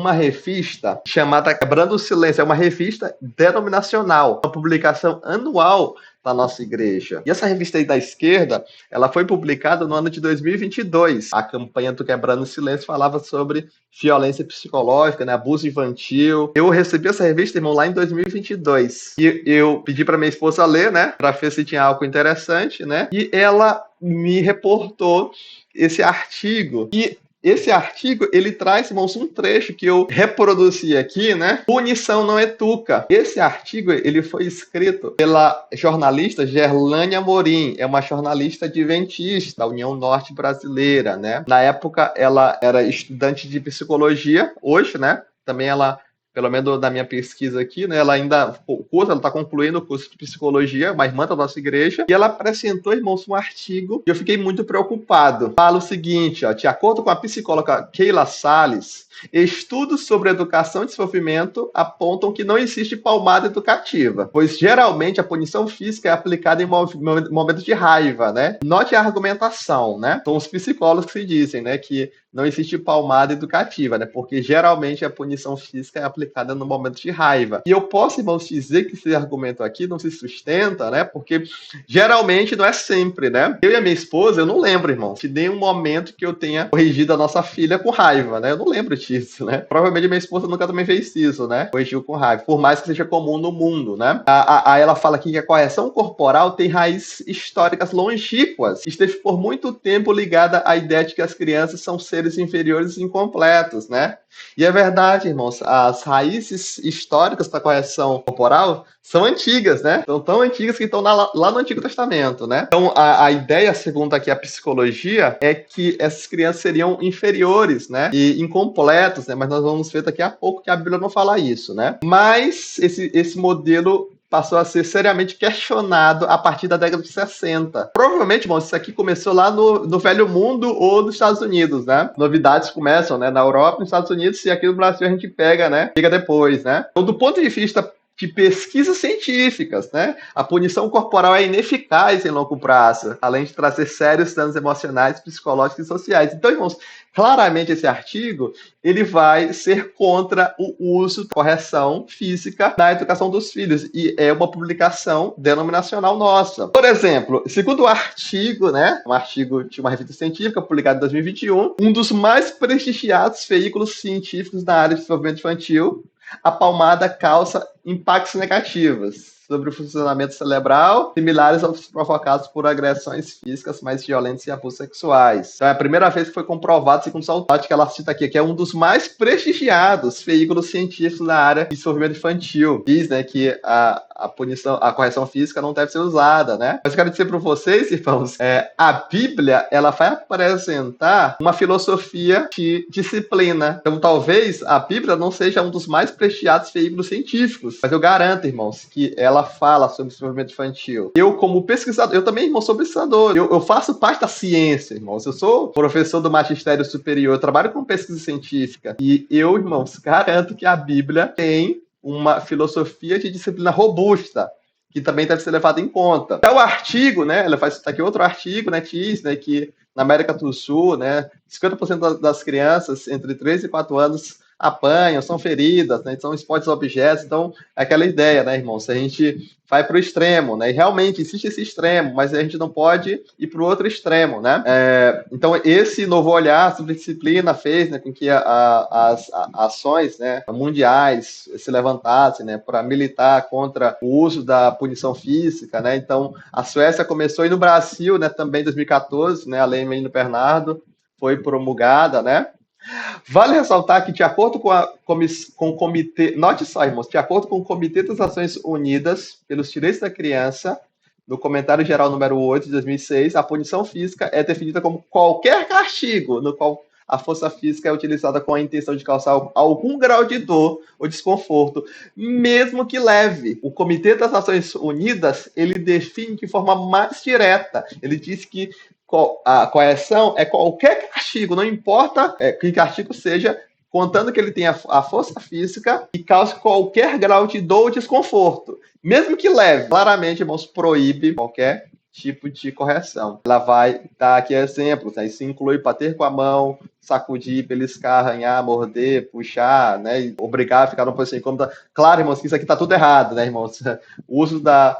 uma revista chamada Quebrando o Silêncio. É uma revista denominacional, uma publicação anual da nossa igreja. E essa revista aí da esquerda, ela foi publicada no ano de 2022. A campanha do Quebrando o Silêncio falava sobre violência psicológica, né, abuso infantil. Eu recebi essa revista, irmão, lá em 2022. E eu pedi para minha esposa ler, né, para ver se tinha algo interessante, né? E ela me reportou esse artigo. E esse artigo, ele traz, irmãos, um trecho que eu reproduzi aqui, né? Punição não educa. Esse artigo, ele foi escrito pela jornalista Gerlânia Amorim, é uma jornalista adventista da União Norte Brasileira, né? Na época, ela era estudante de psicologia, hoje, né? Também ela, pelo menos na minha pesquisa aqui, né, ela ainda ela está concluindo o curso de psicologia, uma irmã da nossa igreja, e ela apresentou, irmãos, um artigo e eu fiquei muito preocupado. Fala o seguinte, ó, de acordo com a psicóloga Keila Salles, estudos sobre educação e desenvolvimento apontam que não existe palmada educativa, pois geralmente a punição física é aplicada em momentos de raiva, né? Note a argumentação, né? São os psicólogos que dizem, né, que não existe palmada educativa, né? Porque geralmente a punição física é aplicada no momento de raiva. E eu posso, irmãos, dizer que esse argumento aqui não se sustenta, né? Porque geralmente não é sempre, né? Eu e a minha esposa, eu não lembro, irmão, de nenhum momento que eu tenha corrigido a nossa filha com raiva, né? Eu não lembro disso, né? Provavelmente minha esposa nunca também fez isso, né? Corrigiu com raiva, por mais que seja comum no mundo, né? Aí ela fala aqui que a correção corporal tem raízes históricas longínquas. Esteve por muito tempo ligada à ideia de que as crianças são seres inferiores e incompletos, né? E é verdade, irmãos, as raízes históricas da correção corporal são antigas, né? São tão antigas que estão lá no Antigo Testamento, né? Então, a ideia, segundo aqui a psicologia, é que essas crianças seriam inferiores, né? E incompletos, né? Mas nós vamos ver daqui a pouco que a Bíblia não fala isso, né? Mas esse modelo passou a ser seriamente questionado a partir da década de 60. Provavelmente, irmão, isso aqui começou lá no Velho Mundo ou nos Estados Unidos, né? Novidades começam, né, na Europa, nos Estados Unidos, e aqui no Brasil a gente pega, né? Pega depois, né? Então, do ponto de vista de pesquisas científicas, né? A punição corporal é ineficaz em longo prazo, além de trazer sérios danos emocionais, psicológicos e sociais. Então, irmãos, claramente esse artigo ele vai ser contra o uso da correção física na educação dos filhos e é uma publicação denominacional nossa. Por exemplo, segundo o artigo, né, um artigo de uma revista científica publicado em 2021, um dos mais prestigiados veículos científicos na área de desenvolvimento infantil, a palmada causa impactos negativos sobre o funcionamento cerebral, similares aos provocados por agressões físicas mais violentas e abusos sexuais. Então é a primeira vez que foi comprovado, segundo o autor, que ela cita aqui, que é um dos mais prestigiados veículos científicos na área de desenvolvimento infantil. Diz, né, que a correção física não deve ser usada, né? Mas eu quero dizer para vocês, irmãos, a Bíblia, ela vai apresentar uma filosofia de disciplina. Então, talvez a Bíblia não seja um dos mais prestigiados veículos científicos, mas eu garanto, irmãos, que ela fala sobre desenvolvimento infantil. Eu, como pesquisador, eu também, irmão, sou pesquisador. Eu faço parte da ciência, irmãos. Eu sou professor do magistério superior, eu trabalho com pesquisa científica. E eu, irmãos, garanto que a Bíblia tem uma filosofia de disciplina robusta, que também deve ser levada em conta. Até o artigo, né, ela faz aqui outro artigo, né, diz, né, que na América do Sul, né, 50% das crianças entre 3 e 4 anos apanham, são feridas, né, são expostas a objetos. Então, é aquela ideia, né, irmão, se a gente vai para o extremo, né, e realmente existe esse extremo, mas a gente não pode ir para o outro extremo, né. Então, esse novo olhar sobre disciplina fez, né, com que as ações, né, mundiais se levantassem, né, para militar contra o uso da punição física, né. Então, a Suécia começou, e no Brasil, né, também em 2014, né, a Lei Menino Bernardo foi promulgada, né. Vale ressaltar que, de acordo com o Comitê, note só, irmãos, de acordo com o Comitê das Nações Unidas pelos Direitos da Criança, no comentário geral número 8 de 2006, a punição física é definida como qualquer castigo no qual a força física é utilizada com a intenção de causar algum grau de dor ou desconforto, mesmo que leve. O Comitê das Nações Unidas, ele define de forma mais direta. Ele diz que a correção é qualquer castigo, não importa que castigo seja, contando que ele tenha a força física e cause qualquer grau de dor ou desconforto. Mesmo que leve, claramente, irmãos, proíbe qualquer tipo de correção. Ela vai dar aqui exemplos, né? Isso inclui bater com a mão, sacudir, beliscar, arranhar, morder, puxar, né? E obrigar a ficar numa posição incômoda. Claro, irmãos, que isso aqui está tudo errado, né, irmãos? O uso da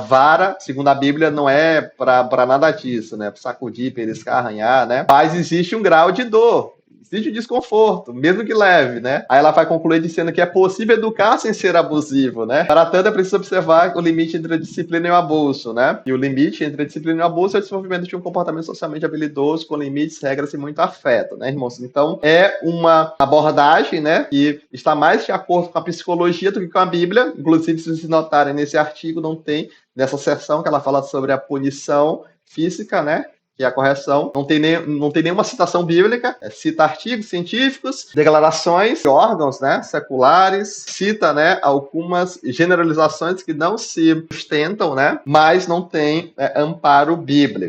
vara, segundo a Bíblia, não é para nada disso, né? Para sacudir, beliscar, arranhar, né? Mas existe um grau de dor. Existe desconforto, mesmo que leve, né? Aí ela vai concluir dizendo que é possível educar sem ser abusivo, né? Para tanto, é preciso observar o limite entre a disciplina e o abuso, né? E o limite entre a disciplina e o abuso é o desenvolvimento de um comportamento socialmente habilidoso, com limites, regras e muito afeto, né, irmãos? Então, é uma abordagem, né, que está mais de acordo com a psicologia do que com a Bíblia. Inclusive, se vocês notarem, nesse artigo não tem, nessa seção que ela fala sobre a punição física, né? Que é a correção, não tem nenhuma citação bíblica, cita artigos científicos, declarações de órgãos, né, seculares, cita, né, algumas generalizações que não se sustentam, né, mas não tem amparo bíblico.